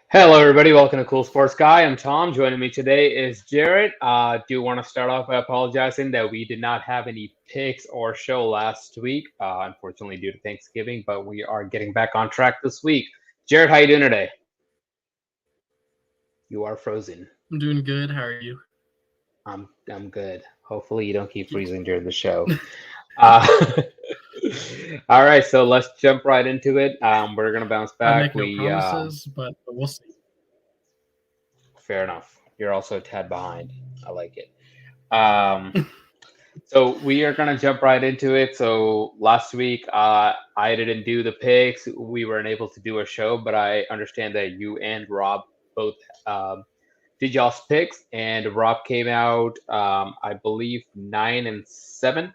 Hello, everybody. Welcome to Cool Sports Guy. I'm Tom. Joining me today is Jared. Do want to start off by apologizing that we did not have any picks or show last week, unfortunately due to Thanksgiving, but we are getting back on track this week. Jared, how you doing today? You are frozen. I'm doing good. How are you? I'm good. Hopefully you don't keep freezing during the show. Uh, all right, so let's jump right into it. We're gonna bounce I back. make no promises, but we'll see. Fair enough. You're also a tad behind. I like it. Um, so we are gonna jump right into it. So last week, I didn't do the picks. We weren't able to do a show, but I understand that you and Rob both did y'all's picks, and Rob came out, I believe, 9-7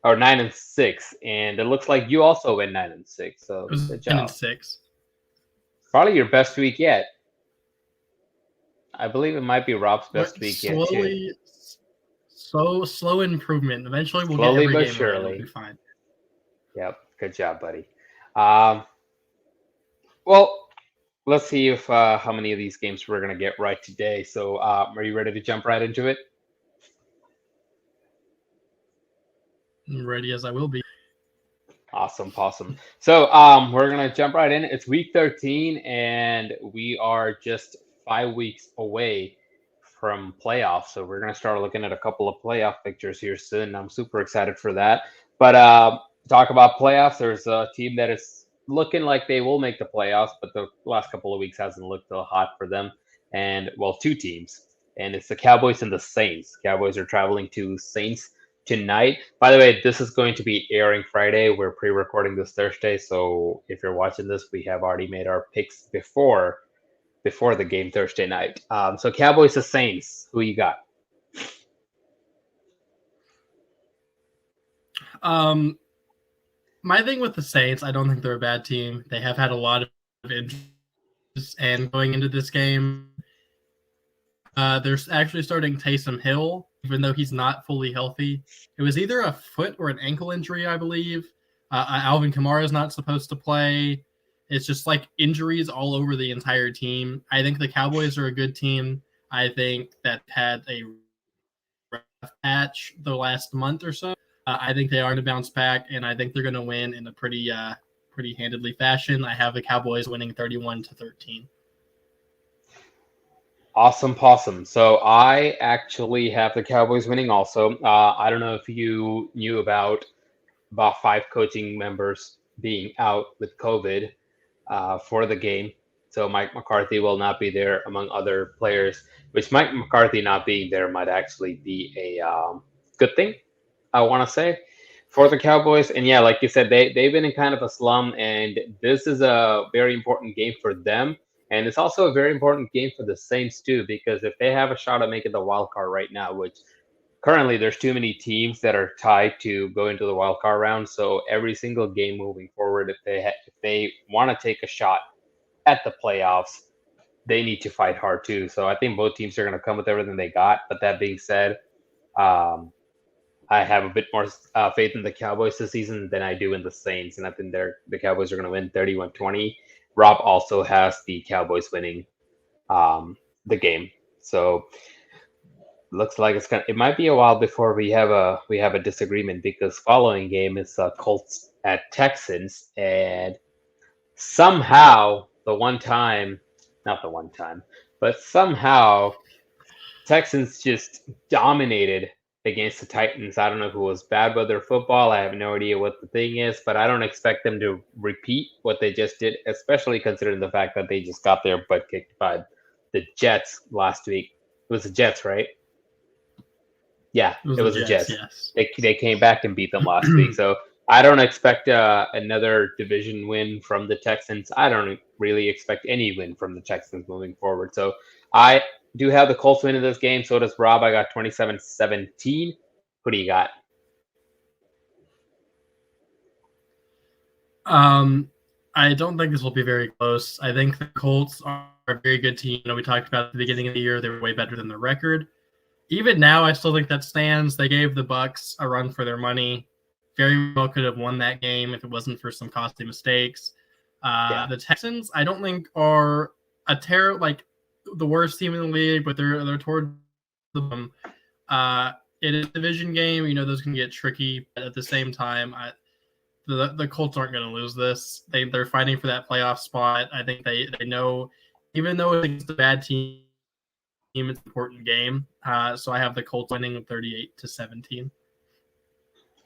or 9-6, and it looks like you also went 9-6. It So was good 9 and job. 6. Probably your best week yet. I believe it might be Rob's But best week yet too. slow improvement. Eventually, we'll get Slowly every but game right. It'll be surely. fine. Yep. Good job, buddy. Um, well, let's see if how many of these games we're gonna get right today. So, are you ready to jump right into it? I'm ready as I will be. Awesome. So, we're gonna jump right in. It's week 13, and we are just 5 weeks away from playoffs. So, we're gonna start looking at a couple of playoff pictures here soon. I'm super excited for that. But talk about playoffs. There's a team that is looking like they will make the playoffs, but the last couple of weeks hasn't looked hot for them. And well, two teams, and it's the Cowboys and the Saints. Cowboys are traveling to Saints tonight. By the way, this is going to be airing Friday. We're pre-recording this Thursday, so if you're watching this, we have already made our picks before the game Thursday night. So Cowboys to Saints, who you got? My thing with the Saints, I don't think they're a bad team. They have had a lot of injuries, and going into this game, they're actually starting Taysom Hill, even though he's not fully healthy. It was either a foot or an ankle injury, I believe. Alvin Kamara is not supposed to play. It's just like injuries all over the entire team. I think the Cowboys are a good team. I think that had a rough patch the last month or so. I think they are going to bounce back, and I think they're going to win in a pretty handedly fashion. I have the Cowboys winning 31-13. Awesome possum. So I actually have the Cowboys winning also. I don't know if you knew about five coaching members being out with COVID for the game. So Mike McCarthy will not be there among other players, which Mike McCarthy not being there might actually be a good thing, I want to say, for the Cowboys. And yeah, like you said, they've been in kind of a slum, and this is a very important game for them. And it's also a very important game for the Saints too, because if they have a shot at making the wild card right now, which currently there's too many teams that are tied to go into the wild card round. So every single game moving forward, if they want to take a shot at the playoffs, they need to fight hard too. So I think both teams are going to come with everything they got. But that being said, um, I have a bit more faith in the Cowboys this season than I do in the Saints, and I think the Cowboys are going to win 31-20. Rob also has the Cowboys winning the game, so looks like it might be a while before we have a disagreement, because following game is Colts at Texans, and somehow not the one time, but somehow Texans just dominated against the Titans. I don't know if it was bad weather football. I have no idea what the thing is, but I don't expect them to repeat what they just did, especially considering the fact that they just got their butt kicked by the Jets last week. It was the Jets, right? Yeah, It was it the was the Jets, Jets. yes. They came back and beat them last week. So I don't expect another division win from the Texans. I don't really expect any win from the Texans moving forward. So I do have the Colts win in this game. So does Rob. I got 27-17. Who do you got? I don't think this will be very close. I think the Colts are a very good team. We talked about at the beginning of the year, they were way better than the record. Even now, I still think that stands. They gave the Bucs a run for their money. Very well could have won that game if it wasn't for some costly mistakes. Yeah. The Texans, I don't think are the worst team in the league, but they're toward the bottom. It is a division game. You know, those can get tricky, but at the same time, the Colts aren't going to lose this. They're fighting for that playoff spot. I think they know, even though it's against a bad team, it's an important game. So I have the Colts winning 38-17.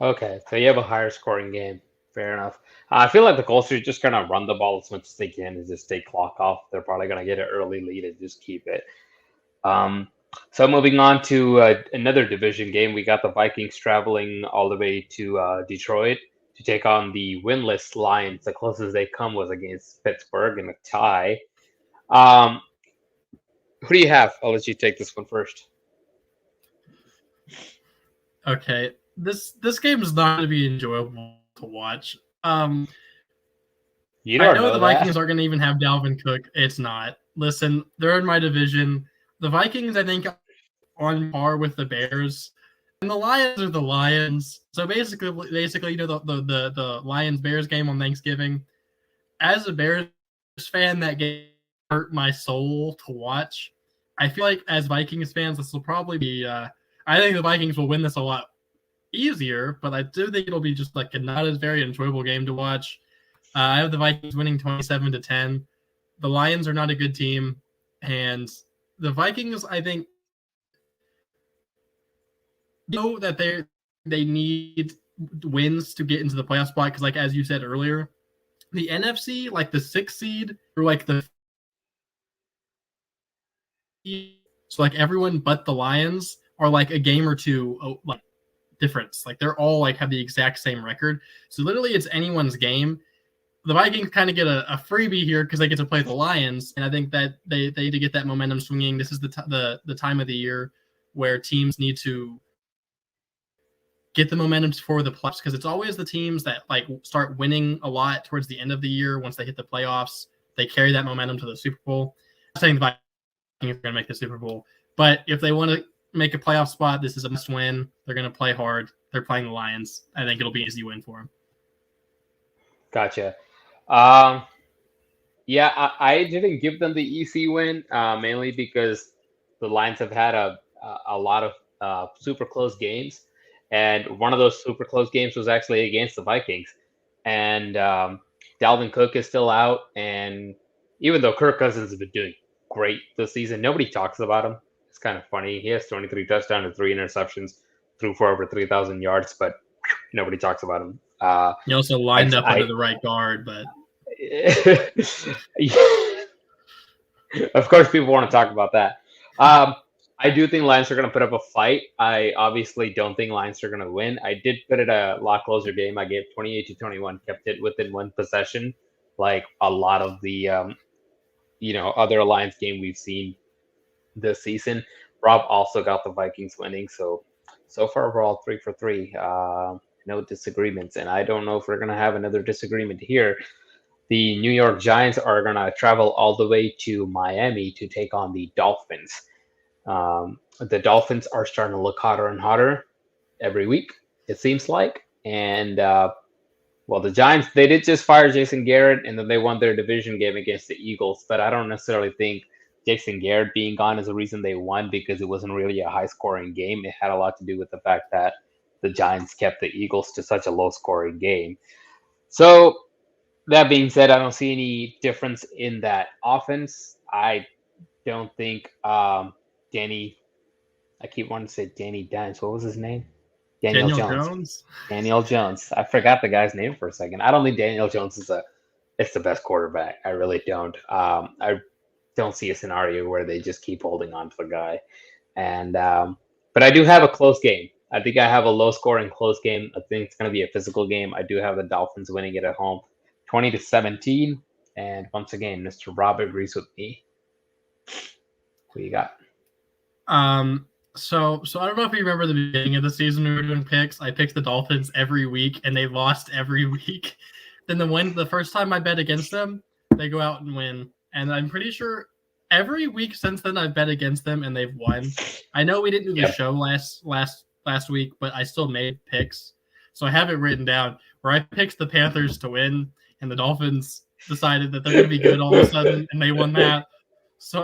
Okay, so you have a higher scoring game. Fair enough. I feel like the Colts are just going to run the ball as much as they can and just take clock off. They're probably going to get an early lead and just keep it. So moving on to another division game, we got the Vikings traveling all the way to Detroit to take on the winless Lions. The closest they come was against Pittsburgh in a tie. Who do you have? I'll let you take this one first. Okay, this game is not going to be enjoyable to watch. You I don't know the that. Vikings aren't going to even have Dalvin Cook. It's not. Listen, they're in my division. The Vikings, I think, on par with the Bears, and the Lions are the Lions. So basically, you know, the Lions Bears game on Thanksgiving. As a Bears fan, that game hurt my soul to watch. I feel like as Vikings fans, this will probably be. I think the Vikings will win this a lot easier, but I do think it'll be just like a not as very enjoyable game to watch. I have the Vikings winning 27-10. The Lions are not a good team, and the Vikings, I think, know that they need wins to get into the playoff spot because, like as you said earlier, the NFC, like the 6th seed, or like the so like everyone but the Lions are like a game or two like difference. Like they're all like have the exact same record. So literally, it's anyone's game. The Vikings kind of get a freebie here because they get to play the Lions, and I think that they need to get that momentum swinging. This is the time of the year where teams need to get the momentum for the playoffs because it's always the teams that like start winning a lot towards the end of the year. Once they hit the playoffs, they carry that momentum to the Super Bowl. I'm saying the Vikings are going to make the Super Bowl, but if they want to make a playoff spot, this is a must win. They're going to play hard. They're playing the Lions. I think it'll be an easy win for them. Gotcha. Yeah, I didn't give them the easy win, mainly because the Lions have had a lot of super close games, and one of those super close games was actually against the Vikings. And Dalvin Cook is still out, and even though Kirk Cousins has been doing great this season, nobody talks about him. It's kind of funny. He has 23 touchdowns and 3 interceptions, threw for over 3,000 yards, but nobody talks about him. He also lined up under the right guard, but of course, people want to talk about that. I do think Lions are going to put up a fight. I obviously don't think Lions are going to win. I did put it a lot closer game. I gave 28-21, kept it within one possession, like a lot of the other Lions game we've seen this season. Rob also got the Vikings winning, so far we're all 3 for 3. No disagreements, and I don't know if we're going to have another disagreement here. The New York Giants are going to travel all the way to Miami to take on the Dolphins. The Dolphins are starting to look hotter and hotter every week, it seems like. And, the Giants, they did just fire Jason Garrett, and then they won their division game against the Eagles. But I don't necessarily think Jason Garrett being gone is the reason they won, because it wasn't really a high-scoring game. It had a lot to do with the fact that the Giants kept the Eagles to such a low-scoring game. So, that being said, I don't see any difference in that offense. I don't think Danny, I keep wanting to say Danny Dimes. What was his name? Daniel Jones. Daniel Jones. I forgot the guy's name for a second. I don't think Daniel Jones is the best quarterback. I really don't. I don't see a scenario where they just keep holding on to the guy. And but I do have a close game. I think I have a low-scoring close game. I think it's going to be a physical game. I do have the Dolphins winning it at home, 20-17. And once again, Mr. Rob agrees with me. Who you got? So I don't know if you remember the beginning of the season we were doing picks. I picked the Dolphins every week, and they lost every week. Then the first time I bet against them, they go out and win. And I'm pretty sure every week since then I've bet against them, and they've won. I know we didn't do the show last week, but I still made picks. So I have it written down where I picked the Panthers to win, and the Dolphins decided that they're going to be good all of a sudden, and they won that. So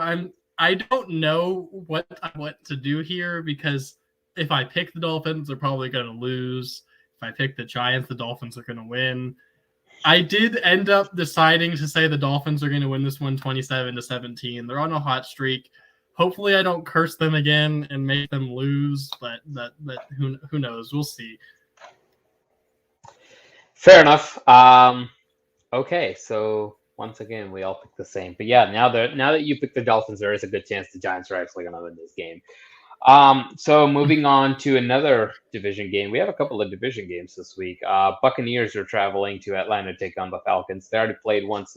I don't know what I want to do here because if I pick the Dolphins, they're probably going to lose. If I pick the Giants, the Dolphins are going to win. I did end up deciding to say the Dolphins are going to win this one 27-17. They're on a hot streak. Hopefully I don't curse them again and make them lose, but who knows? We'll see. Fair enough. Okay, so once again, we all picked the same. But yeah, now that you picked the Dolphins, there is a good chance the Giants are actually going to win this game. So moving on to another division game. We have a couple of division games this week. Buccaneers are traveling to Atlanta to take on the Falcons. They already played once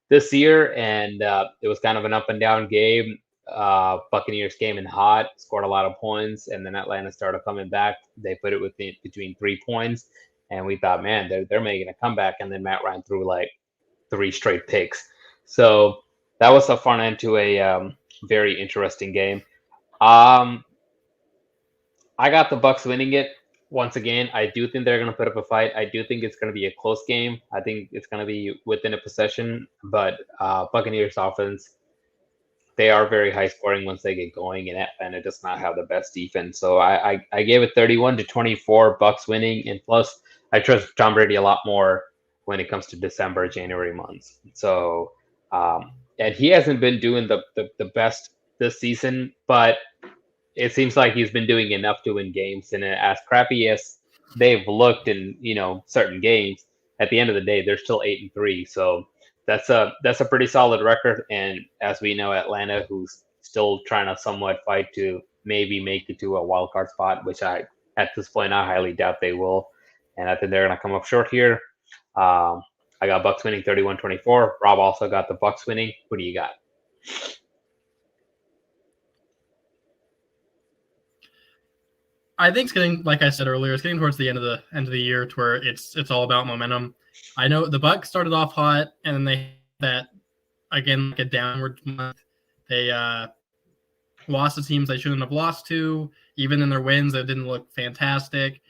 this year, and it was kind of an up and down game. Buccaneers came in hot, scored a lot of points, and then Atlanta started coming back. They put it between 3 points, and we thought, man, they're making a comeback. And then Matt Ryan threw like 3 straight picks. So that was a fun end to a very interesting game. I got the Bucs winning it once again. I do think they're going to put up a fight. I do think it's going to be a close game. I think it's going to be within a possession. But Buccaneers offense, they are very high scoring once they get going, and Atlanta does not have the best defense. So I gave it 31-24, Bucs winning, and plus I trust Tom Brady a lot more when it comes to December, January months. So and he hasn't been doing the best this season, but it seems like he's been doing enough to win games. And as crappy as they've looked in certain games, at the end of the day, they're still 8-3. So that's a pretty solid record. And as we know, Atlanta, who's still trying to somewhat fight to maybe make it to a wild card spot, which at this point I highly doubt they will. And I think they're going to come up short here. I got Bucs winning 31-24. Rob also got the Bucs winning. Who do you got? I think it's getting, like I said earlier, it's getting towards the end of the year to where it's all about momentum. I know the Bucs started off hot, and then they that again like a downward month. They lost to teams they shouldn't have lost to. Even in their wins, they didn't look fantastic.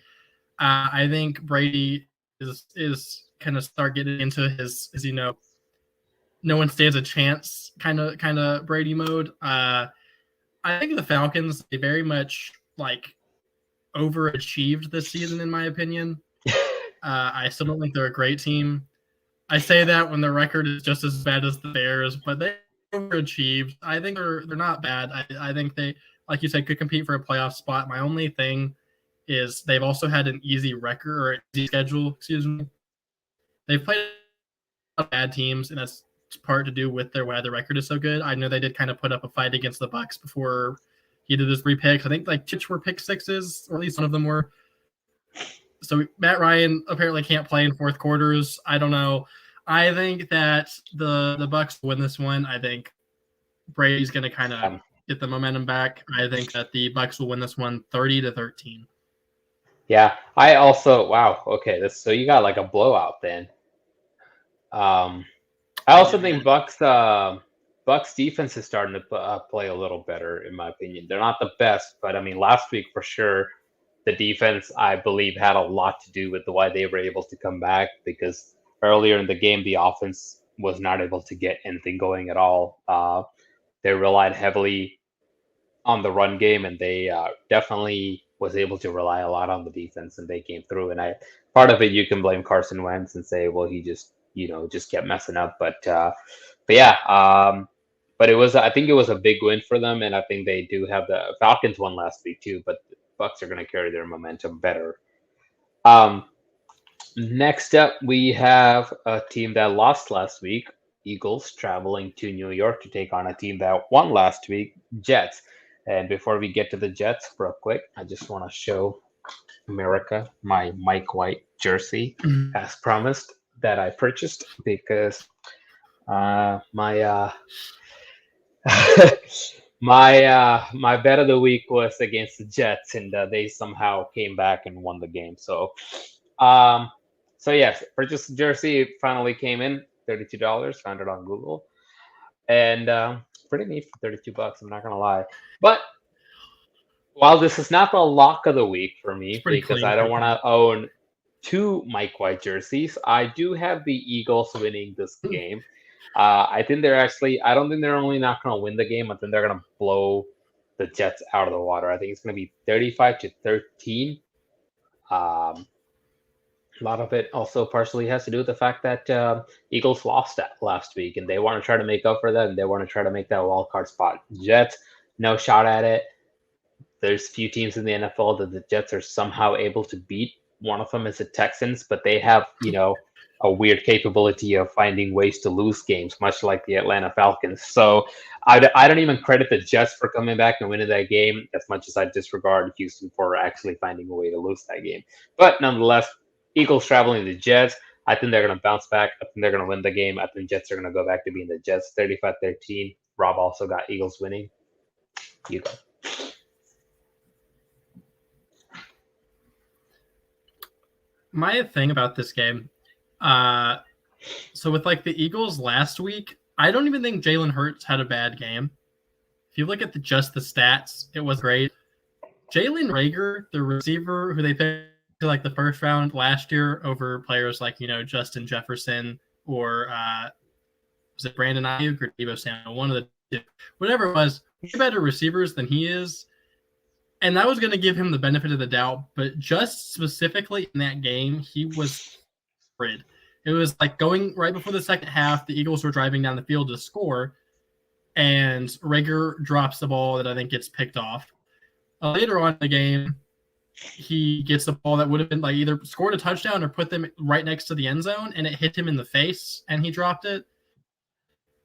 I think Brady is kind of start getting into his no one stands a chance kind of Brady mode. I think the Falcons, they very much overachieved this season, in my opinion. I still don't think they're a great team. I say that when their record is just as bad as the Bears, but they overachieved. I think they're not bad. I think they, like you said, could compete for a playoff spot. My only thing is they've also had an easy record or easy schedule. Excuse me. They've played a lot of bad teams, and that's part to do with why the record is so good. I know they did kind of put up a fight against the Bucs before he did his 3 picks. I think two were pick sixes, or at least one of them were. So Matt Ryan apparently can't play in fourth quarters. I don't know. I think that the Bucs win this one. I think Brady's going to kind of get the momentum back. I think that the Bucs will win this one 30-13. Yeah, I also okay. So you got like a blowout then. I also think Bucs defense is starting to play a little better, in my opinion. They're not the best, but I mean, last week for sure, the defense, I believe, had a lot to do with why they were able to come back, because earlier in the game, the offense was not able to get anything going at all. They relied heavily on the run game, and they definitely was able to rely a lot on the defense, and they came through. And part of it, you can blame Carson Wentz and say, well, he just kept messing up. But yeah, but I think it was a big win for them, and I think they do have the Falcons won last week too, but the Bucs are going to carry their momentum better. Next up, we have a team that lost last week, Eagles, traveling to New York to take on a team that won last week, Jets. And before we get to the Jets, real quick, I just want to show America my Mike White jersey, as promised, that I purchased, because my my bet of the week was against the Jets, and they somehow came back and won the game. So yes, purchased the jersey. It finally came in, $32. Found it on Google, and pretty neat for $32. I'm not gonna lie. But while this is not the lock of the week for me, because I don't want to own 2 Mike White jerseys, I do have the Eagles winning this game. I think they're actually. I don't think they're only not going to win the game. I think they're going to blow the Jets out of the water. I think it's going to be 35-13. A lot of it also partially has to do with the fact that Eagles lost that last week, and they want to try to make up for that, and they want to try to make that wild card spot. Jets, no shot at it. There's few teams in the NFL that the Jets are somehow able to beat. One of them is the Texans, but they have, a weird capability of finding ways to lose games, much like the Atlanta Falcons. So I don't even credit the Jets for coming back and winning that game as much as I disregard Houston for actually finding a way to lose that game. But nonetheless, Eagles traveling to the Jets. I think they're going to bounce back. I think they're going to win the game. I think Jets are going to go back to being the Jets 35-13. Rob also got Eagles winning. You go. My thing about this game, so with like the Eagles last week, I don't even think Jalen Hurts had a bad game. If you look at just the stats, it was great. Jalen Reagor, the receiver who they picked to like the first round last year over players like, Justin Jefferson or was it Brandon Ayuk or Deebo Samuel? One of the two. Whatever it was, way better receivers than he is. And that was going to give him the benefit of the doubt. But just specifically in that game, he was rid. It was like going right before the second half, the Eagles were driving down the field to score, and Reagor drops the ball that I think gets picked off. Later on in the game, he gets the ball that would have been like either scored a touchdown or put them right next to the end zone, and it hit him in the face, and he dropped it.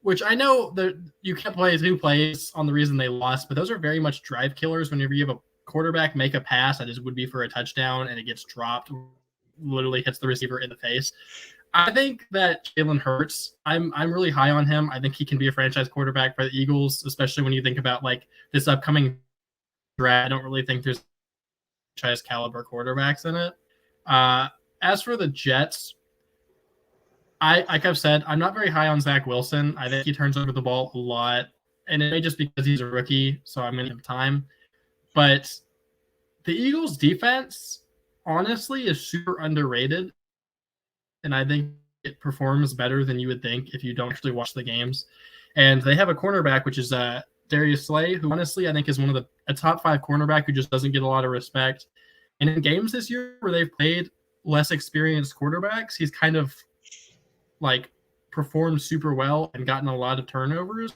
Which I know that you can't play 2 plays on the reason they lost, but those are very much drive killers whenever you have a quarterback make a pass that would be for a touchdown and it gets dropped, literally hits the receiver in the face. I think that Jalen Hurts, I'm really high on him. I think he can be a franchise quarterback for the Eagles, especially when you think about like this upcoming draft. I don't really think there's franchise caliber quarterbacks in it. As for the Jets, like I've said, I'm not very high on Zach Wilson. I think he turns over the ball a lot, and it may just because he's a rookie, so I'm going to give him time. But the Eagles' defense, honestly, is super underrated, and I think it performs better than you would think if you don't actually watch the games. And they have a cornerback, which is Darius Slay, who honestly I think is one of a top 5 cornerback who just doesn't get a lot of respect. And in games this year where they've played less experienced quarterbacks, he's kind of like performed super well and gotten a lot of turnovers.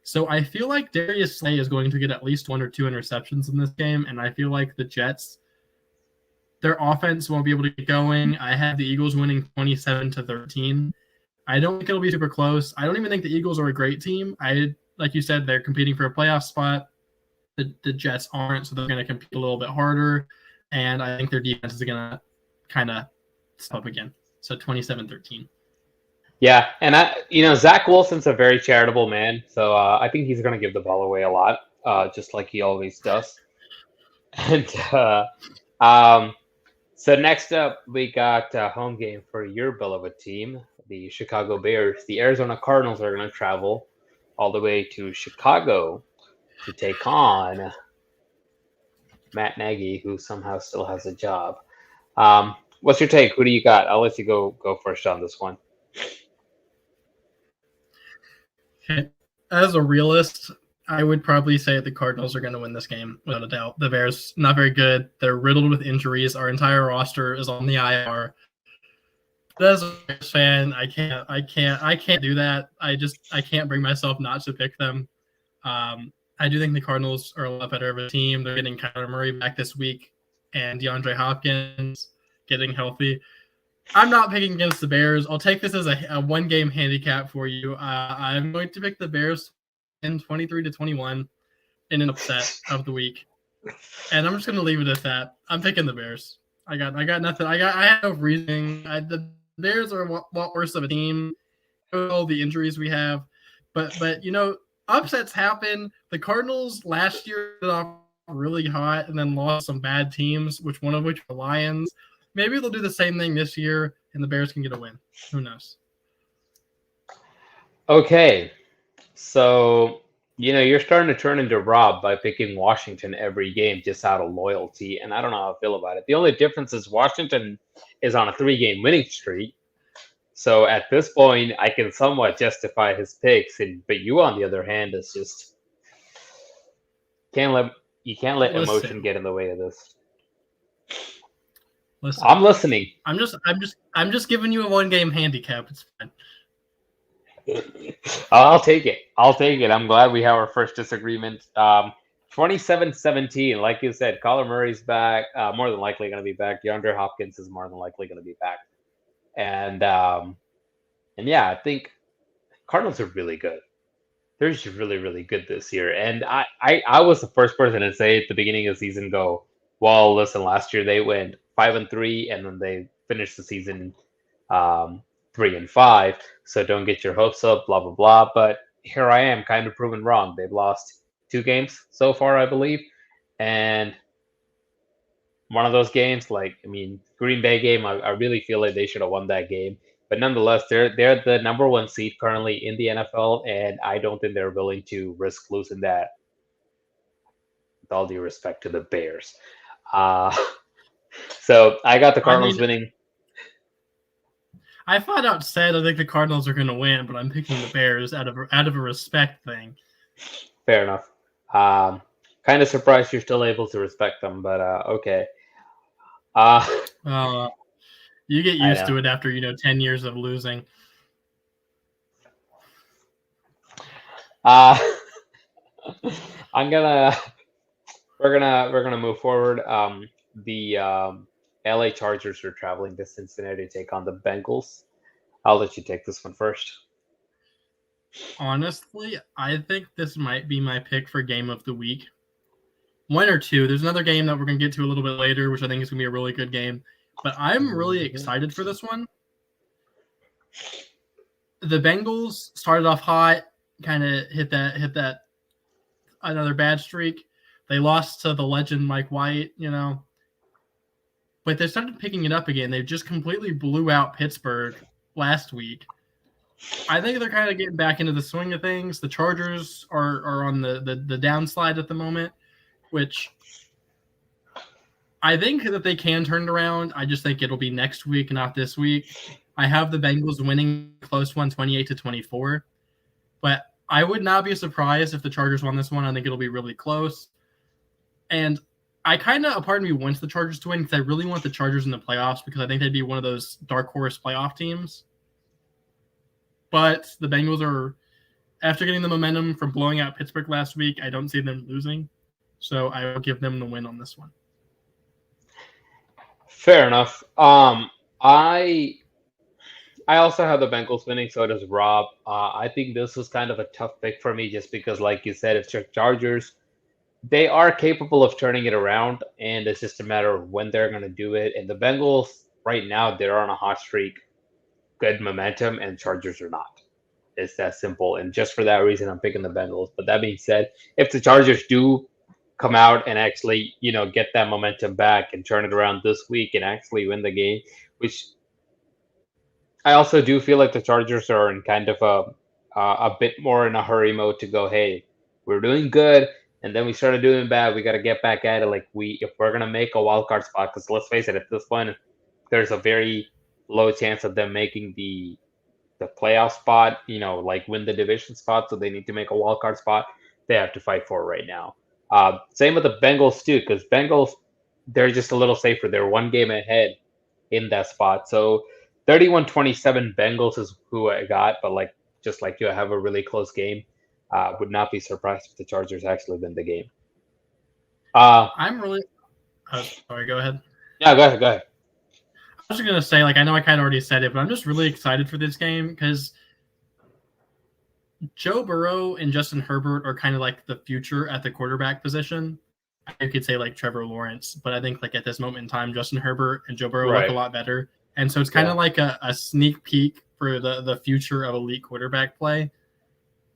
So I feel like Darius Slay is going to get at least 1 or 2 interceptions in this game, and I feel like the Jets, their offense won't be able to get going. I have the Eagles winning 27-13. I don't think it'll be super close. I don't even think the Eagles are a great team. Like you said, they're competing for a playoff spot. The Jets aren't, so they're going to compete a little bit harder, and I think their defense is going to kind of step up again. So 27-13. Yeah, and Zach Wilson's a very charitable man, so I think he's going to give the ball away a lot, just like he always does. And so next up, we got a home game for your beloved team, the Chicago Bears. The Arizona Cardinals are going to travel all the way to Chicago to take on Matt Nagy, who somehow still has a job. What's your take? Who do you got? I'll let you go first on this one. As a realist, I would probably say the Cardinals are going to win this game without a doubt. The Bears, not very good. They're riddled with injuries. Our entire roster is on the IR. As a Bears fan, I can't do that. I can't bring myself not to pick them. I do think the Cardinals are a lot better of a team. They're getting Kyler Murray back this week and DeAndre Hopkins getting healthy. I'm not picking against the Bears. I'll take this as a 1-game handicap for you. I'm going to pick the Bears in 23-21 in an upset of the week, and I'm just going to leave it at that. I'm picking the Bears. I got nothing. I have no reasoning. The Bears are a lot worse of a team with all the injuries we have, but upsets happen. The Cardinals last year started off really hot and then lost some bad teams, one of which were the Lions. Maybe they'll do the same thing this year, and the Bears can get a win. Who knows? Okay, so you're starting to turn into Rob by picking Washington every game just out of loyalty, and I don't know how I feel about it. The only difference is Washington is on a 3-game winning streak, So at this point, I can somewhat justify his picks, but you, on the other hand, is just can't let you can't let emotion Listen, get in the way of this. listen. I'm listening. I'm just giving you a 1-game handicap. It's fine. I'll take it. I'll take it. I'm glad we have our first disagreement. 27-17, like you said, Kyler Murray's back. More than likely going to be back. DeAndre Hopkins is more than likely going to be back. And yeah, I think Cardinals are really good. They're just really, really good this year. And I was the first person to say at the beginning of the season, go, well, listen, last year they went 5-3, and then they finished the season 3-5. So don't get your hopes up, blah blah blah. But here I am, kind of proven wrong. They've lost 2 games so far, I believe, and one of those games, Green Bay game, I really feel like they should have won that game. But nonetheless, they're the number 1 seed currently in the NFL, and I don't think they're willing to risk losing that. With all due respect to the Bears, uh, so I got the Cardinals winning. I flat out said I think the Cardinals are going to win, but I'm picking the Bears out of a respect thing. Fair enough. Kind of surprised you're still able to respect them, but okay. You get used to it after 10 years of losing. We're gonna move forward. The LA Chargers are traveling to Cincinnati to take on the Bengals. I'll let you take this one first. Honestly, I think this might be my pick for game of the week. 1 or 2. There's another game that we're going to get to a little bit later, which I think is going to be a really good game. But I'm really excited for this one. The Bengals started off hot, kind of hit that another bad streak. They lost to the legend Mike White, but they started picking it up again. They just completely blew out Pittsburgh last week. I think they're kind of getting back into the swing of things. The Chargers are on the downslide at the moment, which I think that they can turn it around. I just think it'll be next week, not this week. I have the Bengals winning close one, 28-24. But I would not be surprised if the Chargers won this one. I think it'll be really close. And a part of me wants the Chargers to win because I really want the Chargers in the playoffs because I think they'd be one of those dark horse playoff teams. But the Bengals are, after getting the momentum from blowing out Pittsburgh last week, I don't see them losing. So I will give them the win on this one. Fair enough. I also have the Bengals winning, so does Rob. I think this was kind of a tough pick for me just because, like you said, it's Chargers. They are capable of turning it around, and it's just a matter of when they're going to do it. And the Bengals, right now, they're on a hot streak, good momentum, and Chargers are not. It's that simple. And just for that reason, I'm picking the Bengals. But that being said, if the Chargers do come out and actually, get that momentum back and turn it around this week and actually win the game, which I also do feel like the Chargers are in kind of a bit more in a hurry mode to go, hey, we're doing good, and then we started doing bad. We got to get back at it. If we're gonna make a wild card spot, because let's face it, at this point, there's a very low chance of them making the playoff spot. Win the division spot, so they need to make a wild card spot. They have to fight for it right now. Same with the Bengals too, because Bengals, they're just a little safer. They're 1 game ahead in that spot. So 31-27 Bengals is who I got, but just like you, I have a really close game. Would not be surprised if the Chargers actually win the game. I'm really sorry, go ahead. Yeah, go ahead. I was just going to say, I know I kind of already said it, but I'm just really excited for this game because Joe Burrow and Justin Herbert are kind of like the future at the quarterback position. You could say Trevor Lawrence, but I think at this moment in time, Justin Herbert and Joe Burrow look a lot better. And so it's kind of like a sneak peek for the future of elite quarterback play.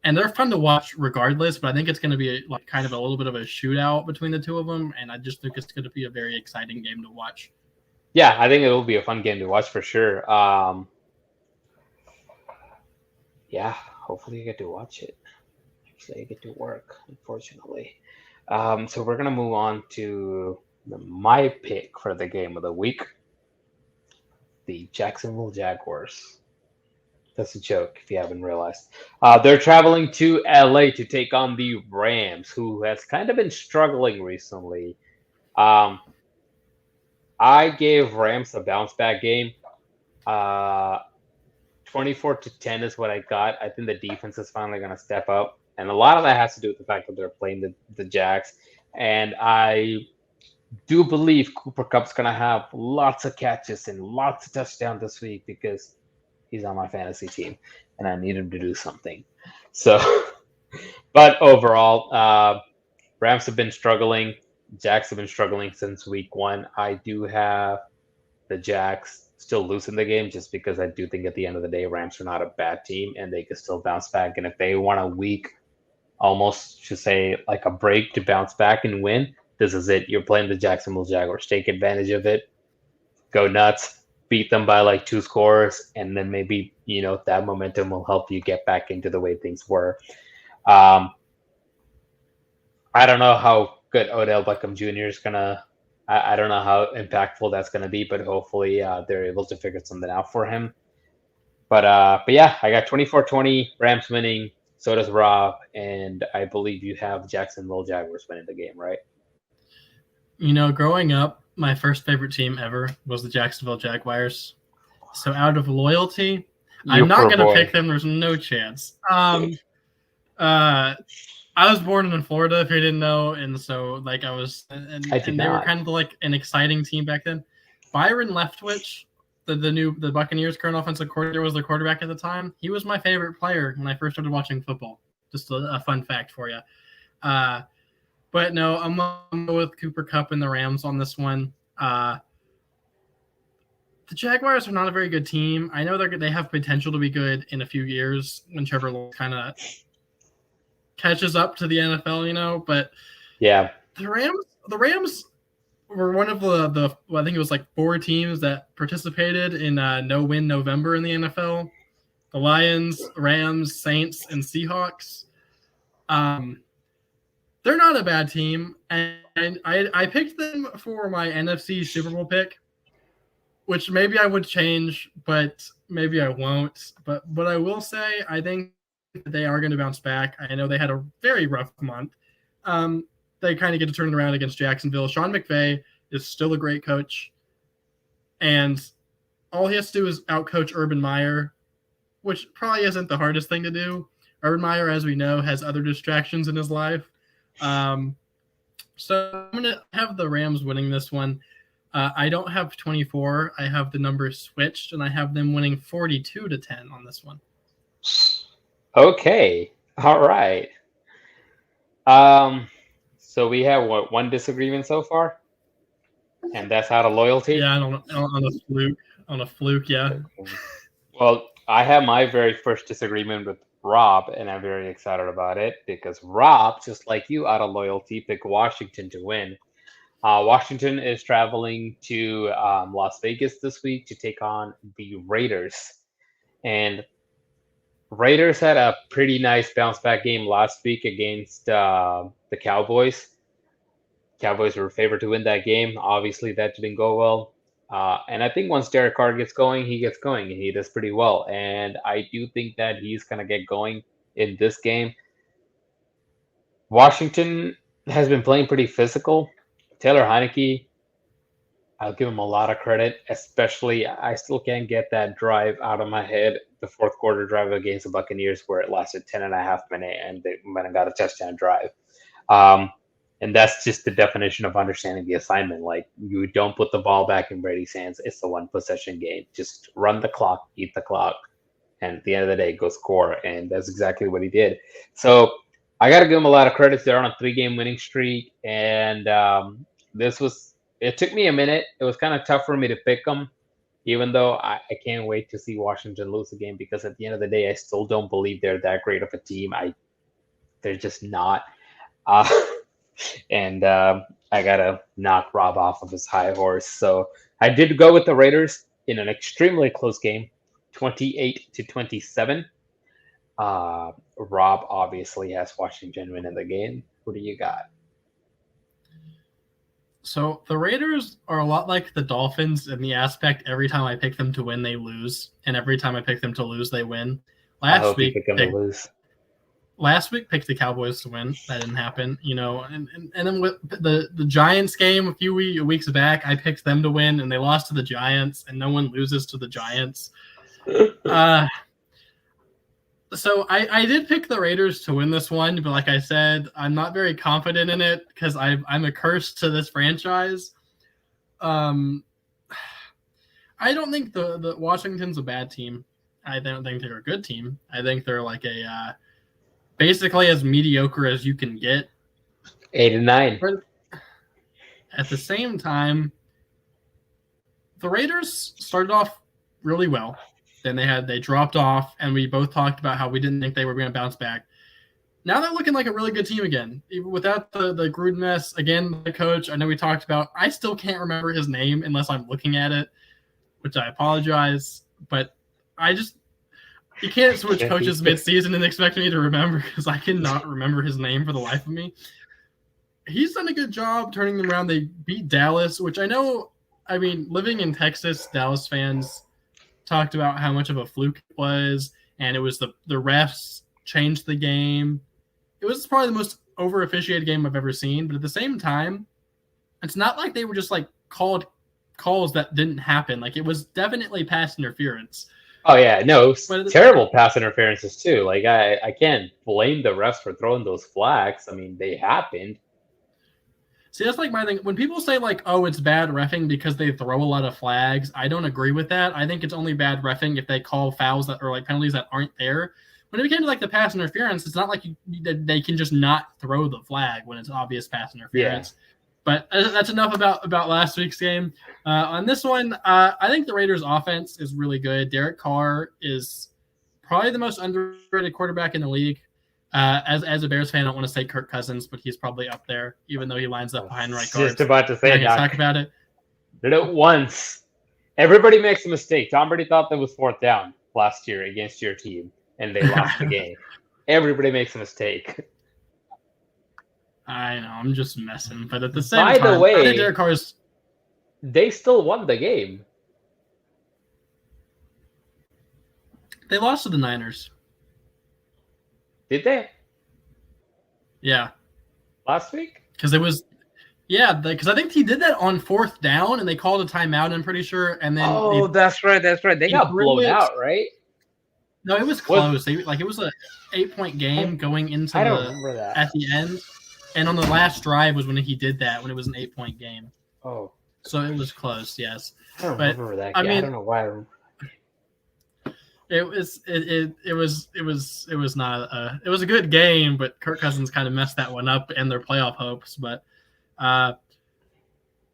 And they're fun to watch regardless, but I think it's going to be kind of a little bit of a shootout between the two of them. And I just think it's going to be a very exciting game to watch. Yeah, I think it will be a fun game to watch for sure. Yeah, hopefully you get to watch it. Actually, I get to work, unfortunately. So we're going to move on to my pick for the game of the week. The Jacksonville Jaguars That's a joke if you haven't realized. They're traveling to LA to take on the Rams, who has kind of been struggling recently. Um, I gave Rams a bounce back game. Uh, 24-10 is what I got. I think the defense is finally going to step up. And a lot of that has to do with the fact that they're playing the Jags. And I do believe Cooper Cup's going to have lots of catches and lots of touchdowns this week because he's on my fantasy team and I need him to do something. So, but overall, Rams have been struggling. Jags have been struggling since week one. I do have the Jags still losing the game just because I do think at the end of the day, Rams are not a bad team and they can still bounce back. And if they want a week, almost to say like a break to bounce back and win, this is it. You're playing the Jacksonville Jaguars. Take advantage of it. Go nuts. Beat them by like 2 scores, and then maybe that momentum will help you get back into the way things were. I don't know how good Odell Beckham Jr. is gonna. I don't know how impactful that's gonna be, but hopefully they're able to figure something out for him. But yeah, I got 24-20 Rams winning. So does Rob, and I believe you have Jacksonville Jaguars winning the game, right? Growing up, my first favorite team ever was the Jacksonville Jaguars. So out of loyalty, I'm not going to pick them. There's no chance. I was born in Florida, if you didn't know, and so like I was, and they were kind of like an exciting team back then. Byron Leftwich, the Buccaneers' current offensive coordinator, was the quarterback at the time. He was my favorite player when I first started watching football. Just a fun fact for you. But no, I'm going to go with Cooper Kupp and the Rams on this one. The Jaguars are not a very good team. I know they have potential to be good in a few years when Trevor Lawrence kind of catches up to the NFL, but yeah, the Rams were one of the I think it was like 4 teams that participated in No-Win November in the NFL. The Lions, Rams, Saints, and Seahawks. They're not a bad team, and I picked them for my NFC Super Bowl pick, which maybe I would change, but maybe I won't. But what I will say, I think they are going to bounce back. I know they had a very rough month. They kind of get to turn it around against Jacksonville. Sean McVay is still a great coach, and all he has to do is outcoach Urban Meyer, which probably isn't the hardest thing to do. Urban Meyer, as we know, has other distractions in his life. So I'm going to have the Rams winning this one. I don't have 24. I have the numbers switched, and I have them winning 42-10 on this one. Okay. All right. So we have one disagreement so far, and that's out of loyalty. Yeah, on a fluke. Yeah. Well, I have my very first disagreement with Rob, and I'm very excited about it because Rob, just like you, out of loyalty, picked Washington to win. Washington is traveling to Las Vegas this week to take on the Raiders. And Raiders had a pretty nice bounce back game last week against the Cowboys. Cowboys were favored to win that game. Obviously, that didn't go well. And I think once Derek Carr gets going, he gets going, and he does pretty well. And I do think that he's going to get going in this game. Washington has been playing pretty physical. Taylor Heineke, I'll give him a lot of credit, especially I still can't get that drive out of my head, the fourth quarter drive against the Buccaneers where it lasted 10 and a half minutes and they went and got a touchdown drive. And that's just the definition of understanding the assignment. Like, you don't put the ball back in Brady's hands. It's the one possession game. Just run the clock, eat the clock, and at the end of the day, go score. And that's exactly what he did. So I got to give him a lot of credit. They're on a 3-game winning streak. And it took me a minute. It was kind of tough for me to pick them, even though I can't wait to see Washington lose the game because at the end of the day, I still don't believe they're that great of a team. They're just not. And I got to knock Rob off of his high horse. So I did go with the Raiders in an extremely close game, 28-27. Rob obviously has Washington winning the game. Who do you got? So the Raiders are a lot like the Dolphins in the aspect every time I pick them to win, they lose, and every time I pick them to lose, they win. I Last hope you week, pick them to lose. picked the Cowboys to win. That didn't happen, and then with the Giants game a few weeks back, I picked them to win, and they lost to the Giants, and no one loses to the Giants. So I did pick the Raiders to win this one, but like I said, I'm not very confident in it because I'm a curse to this franchise. I don't think the Washington's a bad team. I don't think they're a good team. I think they're like a basically as mediocre as you can get. 8 and 9. But at the same time, the Raiders started off really well. Then they dropped off, and we both talked about how we didn't think they were going to bounce back. Now they're looking like a really good team again. Even without the Gruden mess, again, the coach, I know we talked about, I still can't remember his name unless I'm looking at it, which I apologize. But you can't switch coaches mid-season and expect me to remember because I cannot remember his name for the life of me. He's done a good job turning them around. They beat Dallas, which living in Texas, Dallas fans talked about how much of a fluke it was, and it was the refs changed the game. It was probably the most over-officiated game I've ever seen, but at the same time, it's not like they were just like called calls that didn't happen. Like, it was definitely pass interference. Oh yeah, no, terrible pass interferences too. Like I can't blame the refs for throwing those flags. I mean, they happened. See, that's like my thing. When people say like, "Oh, it's bad reffing because they throw a lot of flags," I don't agree with that. I think it's only bad reffing if they call fouls that or like penalties that aren't there. When it came to like the pass interference, it's not like they can just not throw the flag when it's obvious pass interference. Yeah. But that's enough about last week's game. On this one, I think the Raiders' offense is really good. Derek Carr is probably the most underrated quarterback in the league. As a Bears fan, I don't want to say Kirk Cousins, but he's probably up there, even though he lines up behind right guard. Just about to say, talk about it. Did it once. Everybody makes a mistake. Tom Brady thought that was 4th down last year against your team, and they lost the game. Everybody makes a mistake. I know, I'm just messing, but at the same time, by the way, I think Derek Carr's... they still won the game. They lost to the Niners. Did they? Yeah. Last week? Because because I think he did that on 4th down, and they called a timeout, I'm pretty sure, and then... that's right. They got blown out, right? No, it was close. It was a 8-point game going into I don't remember that. At the end. And on the last drive was when he did that, when it was an 8-point game. Oh. So it was close, yes. I don't remember that. I don't know why. It was not it was a good game, but Kirk Cousins kind of messed that one up and their playoff hopes. But I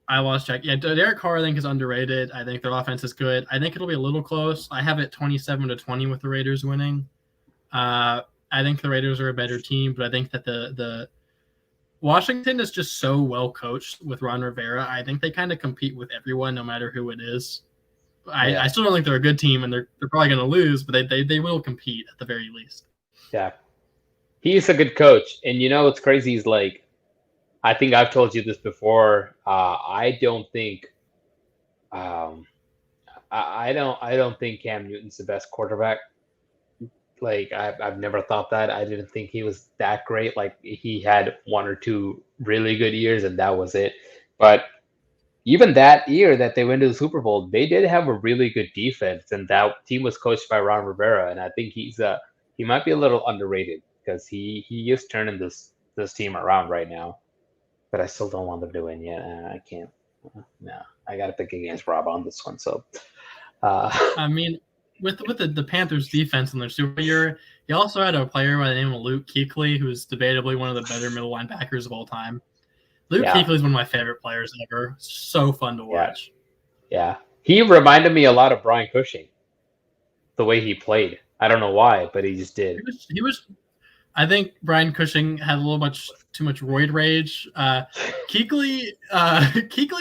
lost track. Yeah, Derek Carr I think is underrated. I think their offense is good. I think it'll be a little close. I have it 27-20 with the Raiders winning. I think the Raiders are a better team, but I think that the Washington is just so well coached with Ron Rivera. I think they kind of compete with everyone, no matter who it is. I still don't think they're a good team, and they're probably going to lose, but they will compete at the very least. Yeah, he's a good coach, and you know what's crazy is like, I think I've told you this before. I don't think, I don't think Cam Newton's the best quarterback. Like I've never thought that. I didn't think he was that great. Like he had 1 or 2 really good years, and that was it. But even that year that they went to the Super Bowl, they did have a really good defense, and that team was coached by Ron Rivera. And I think he might be a little underrated because he is turning this team around right now. But I still don't want them to win yet. I can't. No, I got to pick against Rob on this one. So, I mean, with the Panthers defense in their Super year, he also had a player by the name of Luke Kuechly, who's debatably one of the better middle linebackers of all time. Luke Kuechly is one of my favorite players ever. So fun to watch. Yeah. He reminded me a lot of Brian Cushing, the way he played. I don't know why, but he just did. He was. I think Brian Cushing had a little too much roid rage. Kuechly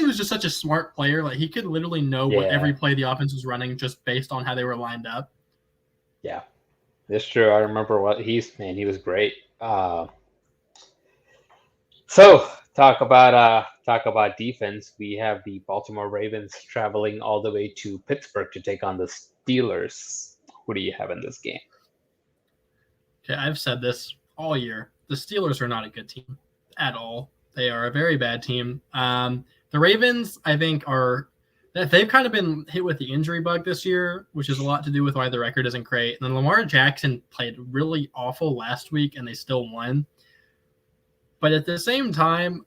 was just such a smart player. Like he could literally know what every play the offense was running just based on how they were lined up. Yeah, that's true. I remember he was great. So talk about defense. We have the Baltimore Ravens traveling all the way to Pittsburgh to take on the Steelers. Who do you have in this game? Okay, I've said this all year. The Steelers are not a good team at all. They are a very bad team. The Ravens, I think, they've kind of been hit with the injury bug this year, which is a lot to do with why the record isn't great. And then Lamar Jackson played really awful last week, and they still won. But at the same time,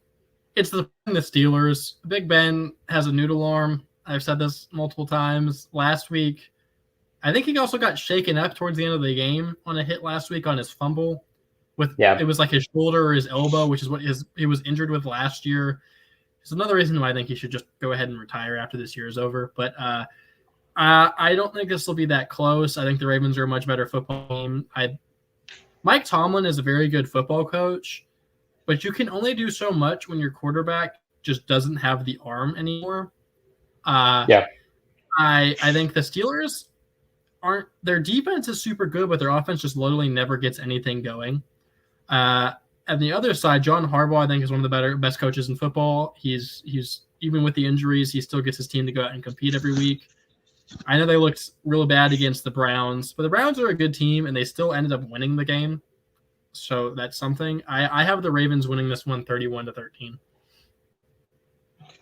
it's the Steelers. Big Ben has a noodle arm. I've said this multiple times. Last week, I think he also got shaken up towards the end of the game on a hit last week on his fumble. It was like his shoulder or his elbow, which is what he was injured with last year. It's another reason why I think he should just go ahead and retire after this year is over. But I don't think this will be that close. I think the Ravens are a much better football team. Mike Tomlin is a very good football coach, but you can only do so much when your quarterback just doesn't have the arm anymore. I think the Steelers their defense is super good, but their offense just literally never gets anything going. On the other side, John Harbaugh, I think, is one of the best coaches in football. He's even with the injuries, he still gets his team to go out and compete every week. I know they looked real bad against the Browns, but the Browns are a good team, and they still ended up winning the game. So that's something. I have the Ravens winning this one 31-13.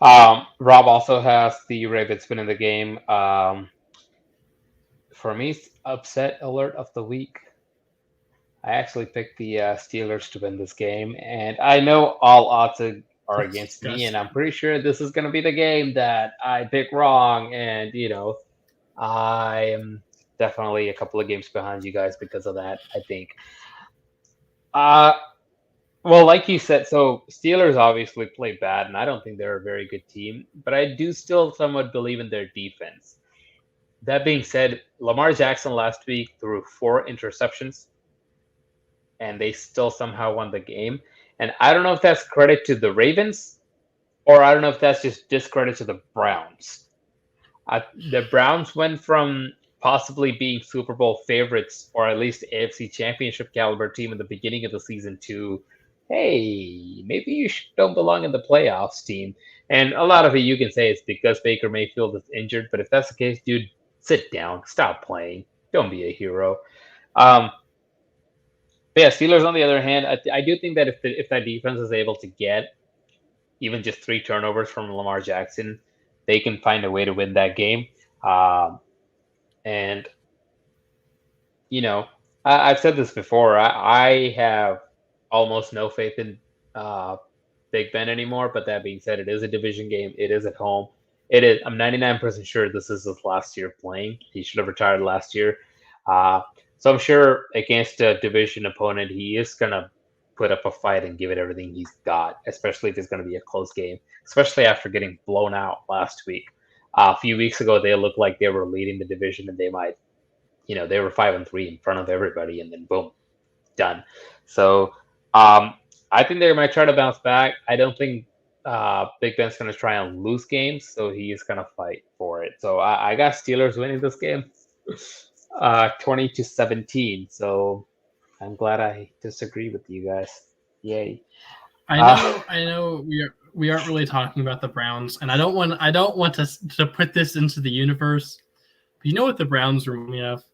Rob also has the Ravens winning the game. For me, upset alert of the week. I actually picked the Steelers to win this game, and I know all odds are against me, and I'm pretty sure this is going to be the game that I pick wrong, and, I am definitely a couple of games behind you guys because of that, I think. Well, like you said, so Steelers obviously play bad, and I don't think they're a very good team, but I do still somewhat believe in their defense. That being said, Lamar Jackson last week threw 4 interceptions, and they still somehow won the game. And I don't know if that's credit to the Ravens, or I don't know if that's just discredit to the Browns. The Browns went from possibly being Super Bowl favorites, or at least AFC Championship caliber team in the beginning of the season, to, hey, maybe you don't belong in the playoffs team. And a lot of it you can say is because Baker Mayfield is injured, but if that's the case, dude, sit down, stop playing, don't be a hero. But yeah, Steelers on the other hand, I do think that if that defense is able to get even just 3 turnovers from Lamar Jackson, they can find a way to win that game. And I've said this before. I have almost no faith in Big Ben anymore. But that being said, it is a division game. It is at home. It is. I'm 99% sure this is his last year playing. He should have retired last year. So I'm sure against a division opponent, he is going to put up a fight and give it everything he's got, especially if it's going to be a close game, especially after getting blown out last week. A few weeks ago, they looked like they were leading the division, and they might, they were 5-3 in front of everybody, and then boom, done. So I think they might try to bounce back. I don't think Big Ben's going to try and lose games, so he is going to fight for it. So I got Steelers winning this game. 20-17. So I'm glad I disagree with you guys. Yay! I know we aren't really talking about the Browns, and I don't want to put this into the universe. But you know what the Browns remind me of?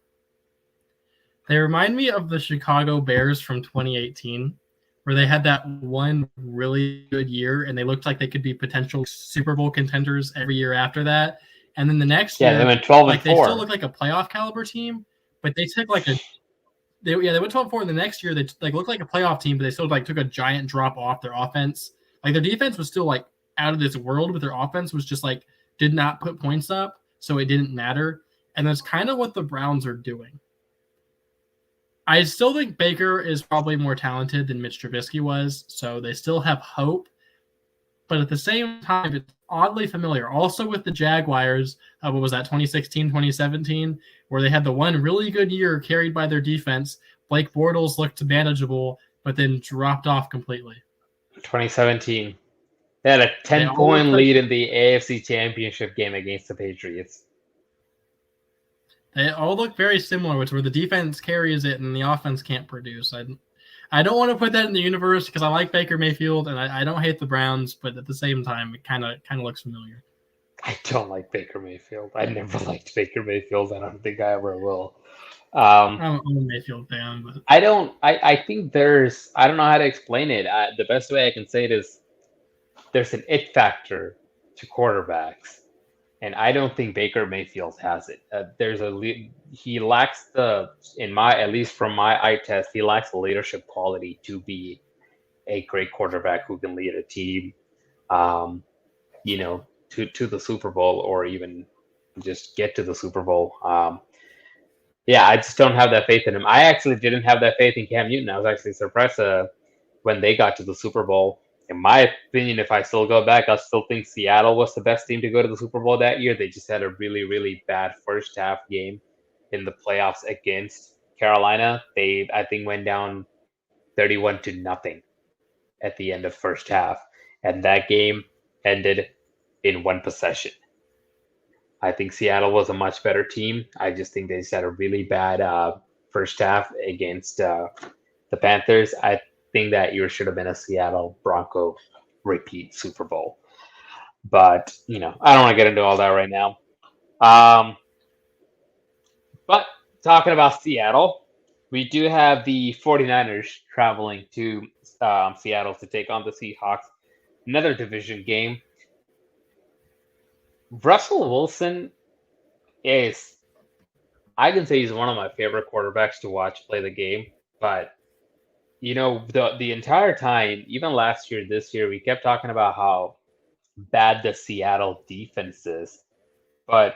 They remind me of the Chicago Bears from 2018, where they had that one really good year, and they looked like they could be potential Super Bowl contenders every year after that. And then the next year, they went 12-4. They still look like a playoff caliber team, but they took they went 12-4. And the next year they looked like a playoff team, but they still took a giant drop off their offense. Their defense was still out of this world, but their offense was just did not put points up, so it didn't matter. And that's kind of what the Browns are doing. I still think Baker is probably more talented than Mitch Trubisky was, so they still have hope. But at the same time, it's oddly familiar. Also with the Jaguars, what was that, 2016, 2017, where they had the one really good year carried by their defense. Blake Bortles looked manageable, but then dropped off completely. 2017. They had a 10-point lead in the AFC Championship game against the Patriots. They all look very similar, which where the defense carries it and the offense can't produce. I don't want to put that in the universe because I like Baker Mayfield and I don't hate the Browns, but at the same time, it kind of looks familiar. I don't like Baker Mayfield. I never liked Baker Mayfield. I don't think I ever will. Um, I'm a Mayfield fan, but I don't. I think there's. I don't know how to explain it. The best way I can say it is there's an it factor to quarterbacks, and I don't think Baker Mayfield has it. He lacks in my, at least from my eye test, he lacks the leadership quality to be a great quarterback who can lead a team, um, to the Super Bowl or even just get to the Super Bowl. Yeah, I just don't have that faith in him. I actually didn't have that faith in Cam Newton. I was actually surprised when they got to the Super Bowl. In my opinion, if I still go back, I still think Seattle was the best team to go to the Super Bowl that year. They just had a really, really bad first half game in the playoffs against Carolina. They, I think, went down 31-0 at the end of first half, and that game ended in one possession. I think Seattle was a much better team. I just think they just had a really bad first half against the Panthers. I think that year should have been a Seattle Bronco repeat Super Bowl. But, I don't want to get into all that right now. But talking about Seattle, we do have the 49ers traveling to Seattle to take on the Seahawks. Another division game. Russell Wilson is, I can say he's one of my favorite quarterbacks to watch play the game. But, the entire time, even last year, this year, we kept talking about how bad the Seattle defense is. But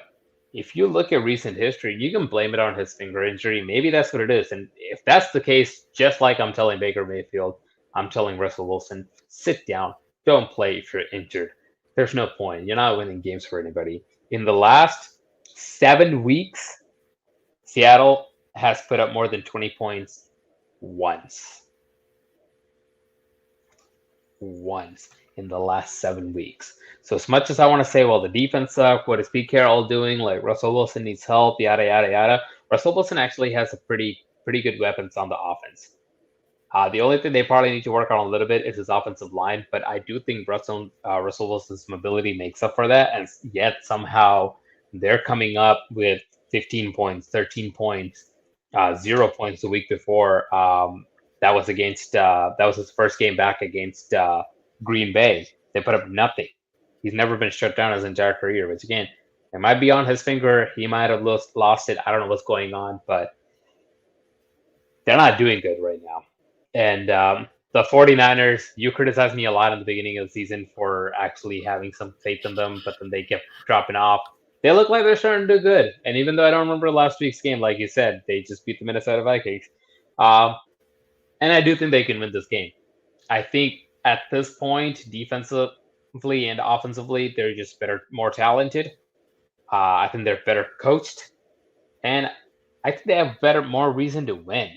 if you look at recent history, you can blame it on his finger injury. Maybe that's what it is. And if that's the case, just like I'm telling Baker Mayfield, I'm telling Russell Wilson, sit down. Don't play if you're injured. There's no point. You're not winning games for anybody. In the last 7 weeks, Seattle has put up more than 20 points once. Once in the last 7 weeks. So as much as I want to say, well, the defense sucked, what is Pete Carroll doing? Like, Russell Wilson needs help, yada, yada, yada. Russell Wilson actually has a pretty good weapons on the offense. The only thing they probably need to work on a little bit is his offensive line, but I do think Russell Wilson's mobility makes up for that, and yet somehow they're coming up with 15 points, 13 points, 0 points the week before. That was his first game back against Green Bay. They put up nothing. He's never been shut down his entire career, which again, it might be on his finger. He might have lost it. I don't know what's going on, but they're not doing good right now. And the 49ers, you criticized me a lot in the beginning of the season for actually having some faith in them, but then they kept dropping off. They look like they're starting to do good. And even though I don't remember last week's game, like you said, they just beat the Minnesota Vikings. And I do think they can win this game. I think at this point, defensively and offensively, they're just more talented. I think they're better coached. And I think they have more reason to win.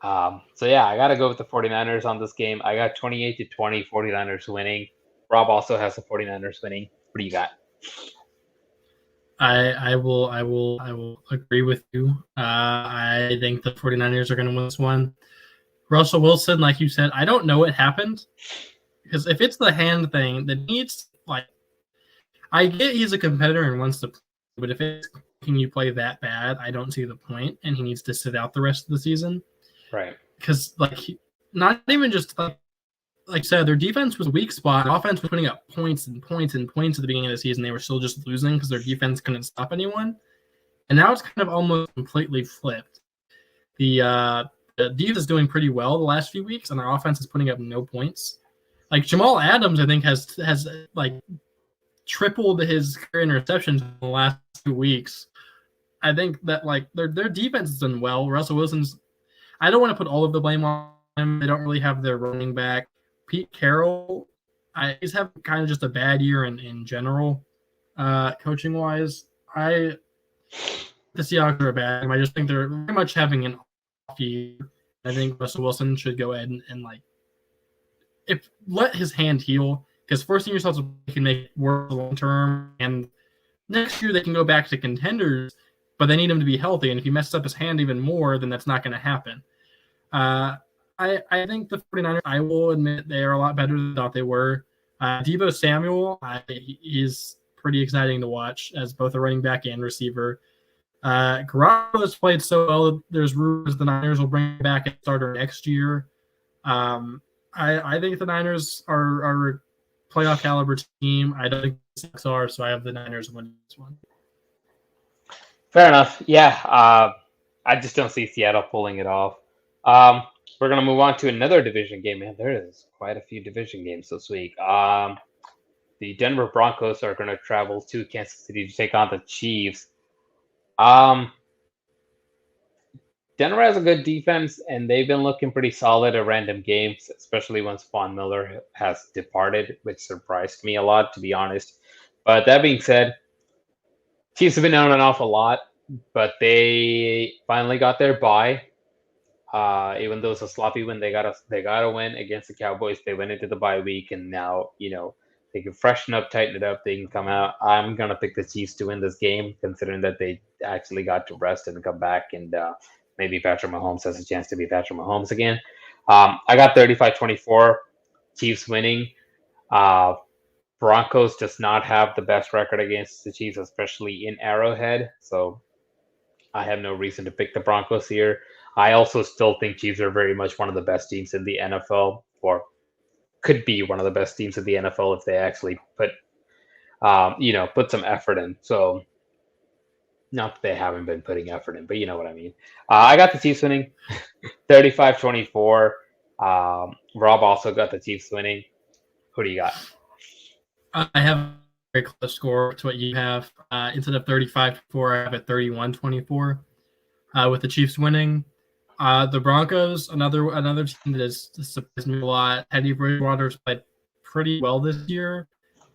So yeah, I got to go with the 49ers on this game. I got 28-20 49ers winning. Rob also has the 49ers winning. What do you got? I will agree with you. I think the 49ers are going to win this one. Russell Wilson, like you said, I don't know what happened. Because if it's the hand thing, that needs, I get he's a competitor and wants to play, but if it's can you play that bad, I don't see the point, and he needs to sit out the rest of the season. Right. Because, not even just, like I said, their defense was a weak spot. Offense was putting up points and points and points at the beginning of the season. They were still just losing because their defense couldn't stop anyone. And now it's kind of almost completely flipped. The defense is doing pretty well the last few weeks, and their offense is putting up no points. Like, Jamal Adams, I think, has tripled his career interceptions in the last 2 weeks. I think that, their defense has done well. Russell Wilson's – I don't want to put all of the blame on him. They don't really have their running back. Pete Carroll, he's having kind of just a bad year in general, coaching-wise. The Seahawks are bad. I just think they're very much having an off year. I think Russell Wilson should go ahead and let his hand heal, because forcing yourself to can make it work long term. And next year they can go back to contenders, but they need him to be healthy. And if he messes up his hand even more, then that's not going to happen. I think the 49ers, I will admit, they are a lot better than I thought they were. Deebo Samuel, he's pretty exciting to watch as both a running back and receiver. Garoppolo has played so well. There's rumors the Niners will bring him back as starter next year. I think the Niners are a playoff caliber team. I don't think the Seahawks are, so I have the Niners winning this one. Fair enough. Yeah, I just don't see Seattle pulling it off. We're gonna move on to another division game, man. There is quite a few division games this week. The Denver Broncos are gonna travel to Kansas City to take on the Chiefs. Denver has a good defense, and they've been looking pretty solid at random games, especially once Von Miller has departed, which surprised me a lot, to be honest. But that being said, Chiefs have been on and off a lot, but they finally got their bye. Even though it's a sloppy win, they got a win against the Cowboys. They went into the bye week, and now they can freshen up, tighten it up. They can come out. I'm gonna pick the Chiefs to win this game, considering that they actually got to rest and come back, and maybe Patrick Mahomes has a chance to be Patrick Mahomes again. I got 35-24, Chiefs winning. Broncos does not have the best record against the Chiefs, especially in Arrowhead. So I have no reason to pick the Broncos here. I also still think Chiefs are very much one of the best teams in the NFL, or could be one of the best teams in the NFL if they actually put some effort in. So not that they haven't been putting effort in, but you know what I mean. I got the Chiefs winning 35-24. Rob also got the Chiefs winning. Who do you got? I have a very close score to what you have. Instead of 35-4, I have it 31-24 with the Chiefs winning. The Broncos, another team that has surprised me a lot. Teddy Bridgewater's played pretty well this year.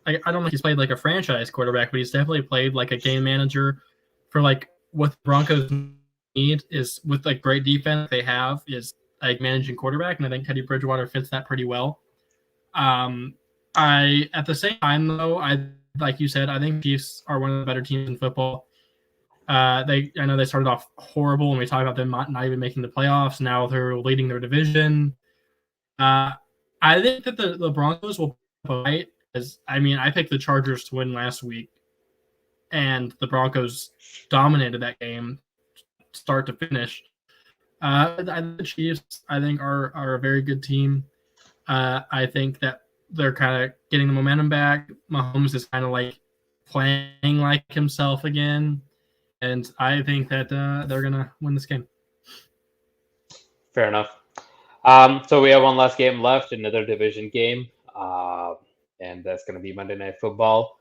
I don't know if he's played like a franchise quarterback, but he's definitely played like a game manager for like what the Broncos need is with like great defense they have is like managing quarterback, and I think Teddy Bridgewater fits that pretty well. I at the same time though, I like you said, I think Chiefs are one of the better teams in football. I know they started off horrible, and we talked about them not even making the playoffs. Now they're leading their division. I think that the Broncos will fight. I picked the Chargers to win last week, and the Broncos dominated that game, start to finish. The Chiefs, I think, are a very good team. I think that they're kind of getting the momentum back. Mahomes is kind of like playing like himself again. And I think that they're going to win this game. Fair enough. So we have one last game left, another division game. And that's going to be Monday Night Football.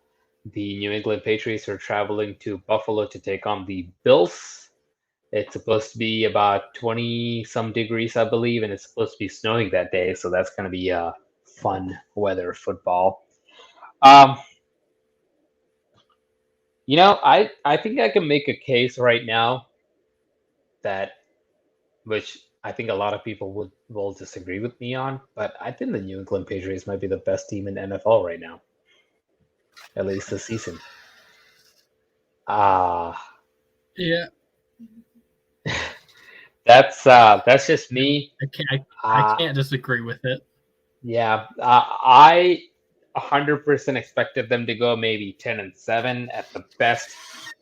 The New England Patriots are traveling to Buffalo to take on the Bills. It's supposed to be about 20-some degrees, I believe, and it's supposed to be snowing that day. So that's going to be fun weather football. I think I can make a case right now that, which I think a lot of people will disagree with me on, but I think the New England Patriots might be the best team in the NFL right now, at least this season. Yeah, that's just me. I can't disagree with it. Yeah, I 100% expected them to go maybe 10-7 at the best,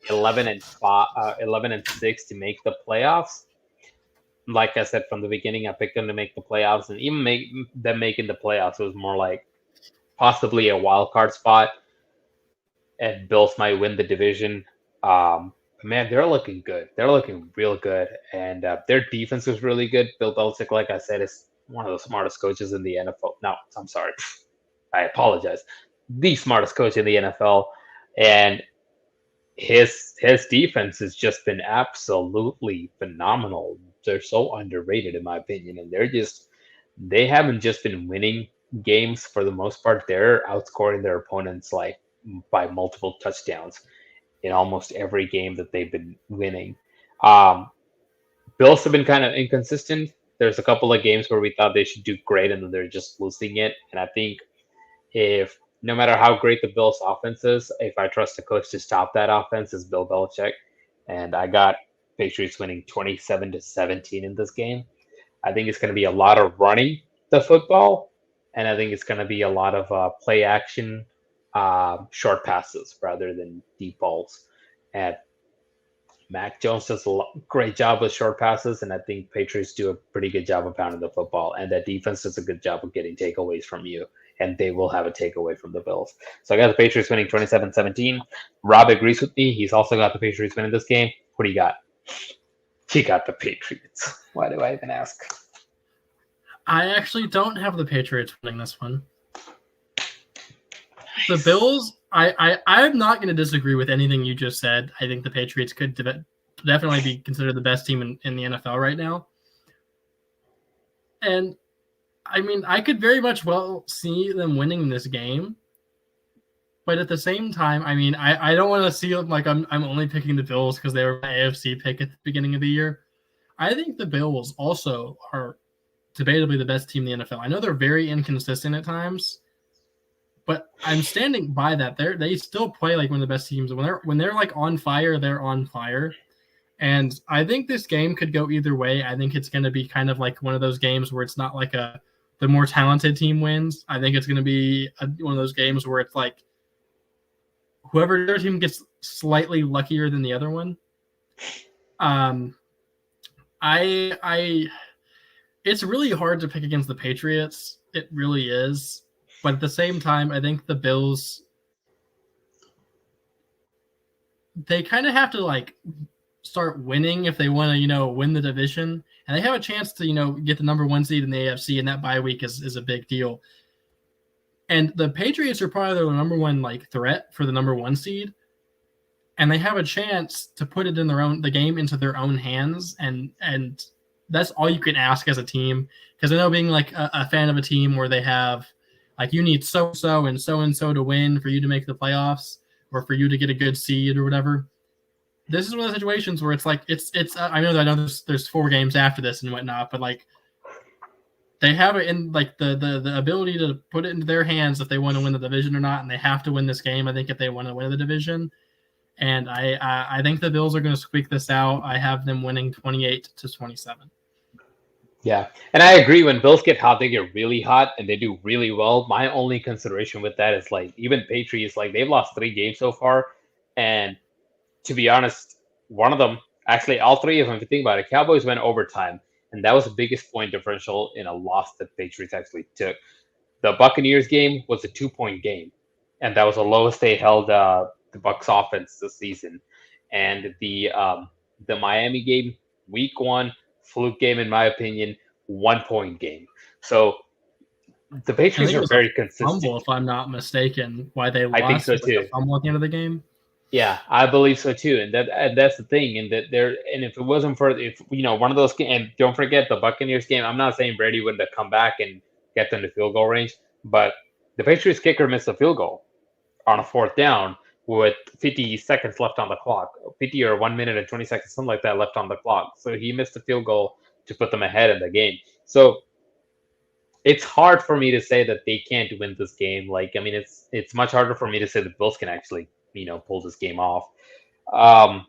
11-6 to make the playoffs. Like I said from the beginning, I picked them to make the playoffs, and even making the playoffs was more like possibly a wild card spot. And Bills might win the division. Man, they're looking good. They're looking real good, and their defense was really good. Bill Belichick, like I said, is one of the smartest coaches in the NFL. No, I'm sorry. I apologize. The smartest coach in the NFL, and his defense has just been absolutely phenomenal. They're so underrated, in my opinion, and they haven't just been winning games for the most part. They're outscoring their opponents like by multiple touchdowns in almost every game that they've been winning. Bills have been kind of inconsistent. There's a couple of games where we thought they should do great, and then they're just losing it. And I think if no matter how great the Bills' offense is, if I trust the coach to stop that offense, is Bill Belichick. And I got Patriots winning 27-17 in this game. I think it's going to be a lot of running the football, and I think it's going to be a lot of play action, short passes rather than deep balls. And Mac Jones does a great job with short passes, and I think Patriots do a pretty good job of pounding the football, and that defense does a good job of getting takeaways from you, and they will have a takeaway from the Bills. So I got the Patriots winning 27-17. Rob agrees with me. He's also got the Patriots winning this game. What do you got? He got the Patriots. Why do I even ask? I actually don't have the Patriots winning this one. The Bills, I'm not going to disagree with anything you just said. I think the Patriots could definitely be considered the best team in the NFL right now. And, I mean, I could very much well see them winning this game. But at the same time, I mean, I don't want to see like I'm only picking the Bills because they were my AFC pick at the beginning of the year. I think the Bills also are debatably the best team in the NFL. I know they're very inconsistent at times, but I'm standing by that. They still play like one of the best teams. When they're like on fire, they're on fire. And I think this game could go either way. I think it's going to be kind of like one of those games where it's not like the more talented team wins. I think it's going to be one of those games where it's like whoever their team gets slightly luckier than the other one. It's really hard to pick against the Patriots. It really is. But at the same time, I think the Bills, they kind of have to like start winning if they want to, win the division. And they have a chance to, get the number 1 seed in the AFC, and that bye week is a big deal. And the Patriots are probably the number one like threat for the number 1 seed. And they have a chance to put it in the game into their own hands. And that's all you can ask as a team. Because I know being like a fan of a team where they have like you need so-so and so-and-so to win for you to make the playoffs or for you to get a good seed or whatever. This is one of the situations where it's like it's I know there's 4 games after this and whatnot, but like they have it in like the ability to put it into their hands if they want to win the division or not, and they have to win this game, I think, if they want to win the division. And I think the Bills are going to squeak this out. I have them winning 28-27. Yeah, and I agree. When Bills get hot, they get really hot, and they do really well. My only consideration with that is like even Patriots, like they've lost 3 games so far, and to be honest, one of them, actually all 3 of them, if you think about it, Cowboys went overtime, and that was the biggest point differential in a loss that Patriots actually took. The Buccaneers game was a 2-point game, and that was the lowest they held the Bucs offense this season. And the Miami game, week 1, fluke game in my opinion, 1-point game. So the Patriots are very consistent. Fumble, if I'm not mistaken, why they lost. I think so too. Like a fumble at the end of the game. Yeah, I believe so too, and that's the thing. And if it wasn't for one of those games, and don't forget the Buccaneers game. I'm not saying Brady wouldn't have come back and get them to field goal range, but the Patriots kicker missed a field goal on a 4th down with 50 seconds left on the clock, 50 or 1 minute and 20 seconds, something like that, left on the clock. So he missed a field goal to put them ahead in the game. So it's hard for me to say that they can't win this game. Like, I mean, it's much harder for me to say the Bills can actually pull this game off. But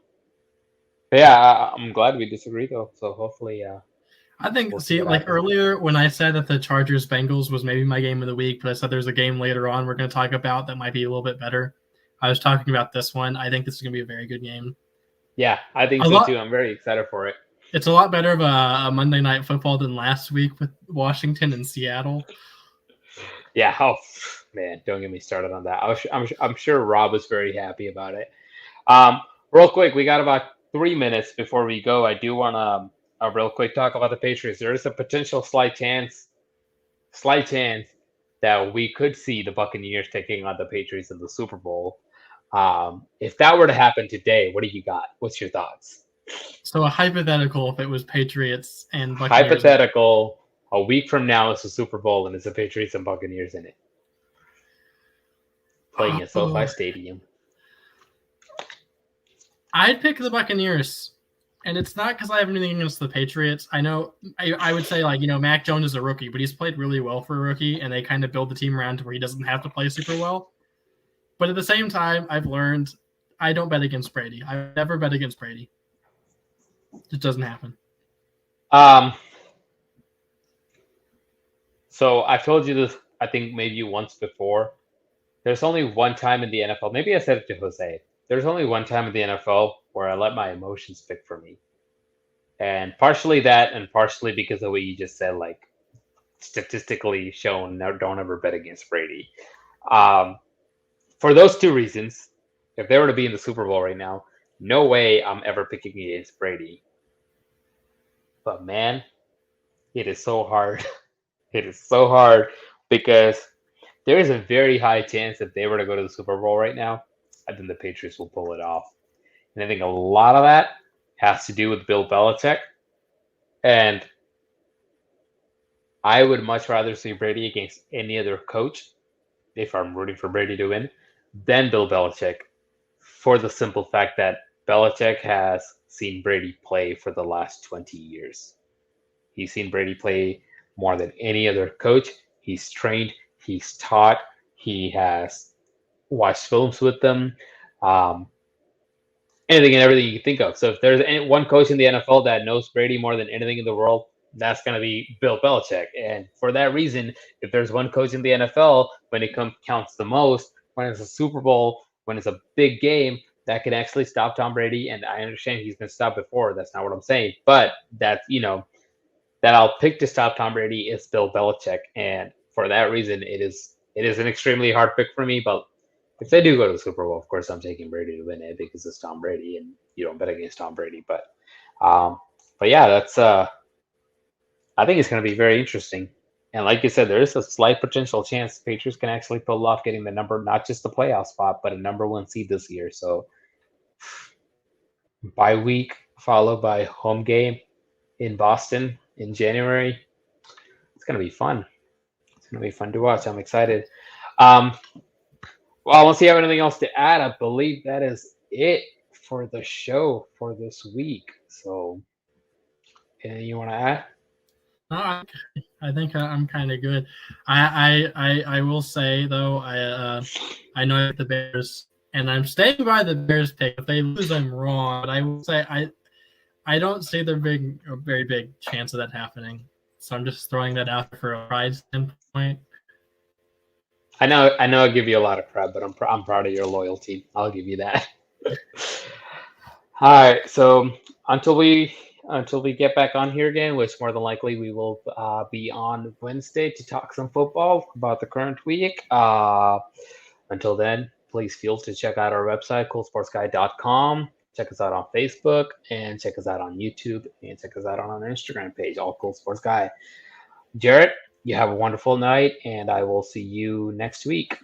yeah, I'm glad we disagree though. So hopefully, I think earlier when I said that the Chargers Bengals was maybe my game of the week, but I said there's a game later on we're going to talk about that might be a little bit better. I was talking about this one. I think this is going to be a very good game. Yeah, I think so too. I'm very excited for it. It's a lot better of a Monday Night Football than last week with Washington and Seattle. Yeah. Oh man, don't get me started on that. I'm sure Rob was very happy about it. Real quick, we got about 3 minutes before we go. I do want to real quick talk about the Patriots. There is a potential slight chance that we could see the Buccaneers taking on the Patriots in the Super Bowl. If that were to happen today, what do you got? What's your thoughts? So a hypothetical, if it was Patriots and Buccaneers. Hypothetical, a week from now is the Super Bowl and it's the Patriots and Buccaneers in it. Playing at SoFi Stadium. I'd pick the Buccaneers. And it's not because I have anything against the Patriots. I know I would say Mac Jones is a rookie, but he's played really well for a rookie, and they kind of build the team around to where he doesn't have to play super well. But at the same time, I've learned I don't bet against Brady. I never bet against Brady. It doesn't happen. So I've told you this, I think maybe once before. There's only one time in the NFL, maybe I said it to Jose. There's only one time in the NFL where I let my emotions speak for me. And partially that, and partially because of what you just said, like statistically shown, don't ever bet against Brady. Um, for those two reasons, if they were to be in the Super Bowl right now, no way I'm ever picking against Brady. But man, it is so hard. It is so hard because there is a very high chance if they were to go to the Super Bowl right now, I think the Patriots will pull it off. And I think a lot of that has to do with Bill Belichick. And I would much rather see Brady against any other coach, if I'm rooting for Brady to win, than Bill Belichick, for the simple fact that Belichick has seen Brady play for the last 20 years. He's seen Brady play more than any other coach. He's trained, he's taught, he has watched films with them, um, anything and everything you can think of. So if there's one coach in the NFL that knows Brady more than anything in the world, that's going to be Bill Belichick. And for that reason, if there's one coach in the NFL when it counts the most, when it's a Super Bowl, when it's a big game, that can actually stop Tom Brady. And I understand he's been stopped before. That's not what I'm saying. But that, that I'll pick to stop Tom Brady is Bill Belichick. And for that reason, it is an extremely hard pick for me. But if they do go to the Super Bowl, of course, I'm taking Brady to win it because it's Tom Brady, and you don't bet against Tom Brady. But yeah, that's I think it's going to be very interesting. And like you said, there is a slight potential chance the Patriots can actually pull off getting the number, not just the playoff spot, but a number one seed this year. So bye week followed by home game in Boston in January. It's going to be fun. It's going to be fun to watch. I'm excited. Well, unless you have anything else to add, I believe that is it for the show for this week. So, anything you want to add? No, I think I'm kind of good. I will say though, I know the Bears, and I'm staying by the Bears pick. If they lose, I'm wrong. But I will say I don't see a very big chance of that happening. So I'm just throwing that out for a pride standpoint. I know I give you a lot of crap, but I'm proud of your loyalty. I'll give you that. All right, so until we get back on here again, which more than likely we will be on Wednesday to talk some football about the current week. Until then, please feel to check out our website, coolsportsguy.com. Check us out on Facebook, and check us out on YouTube, and check us out on our Instagram page, all Cool Sports Guy. Jarrett, you have a wonderful night, and I will see you next week.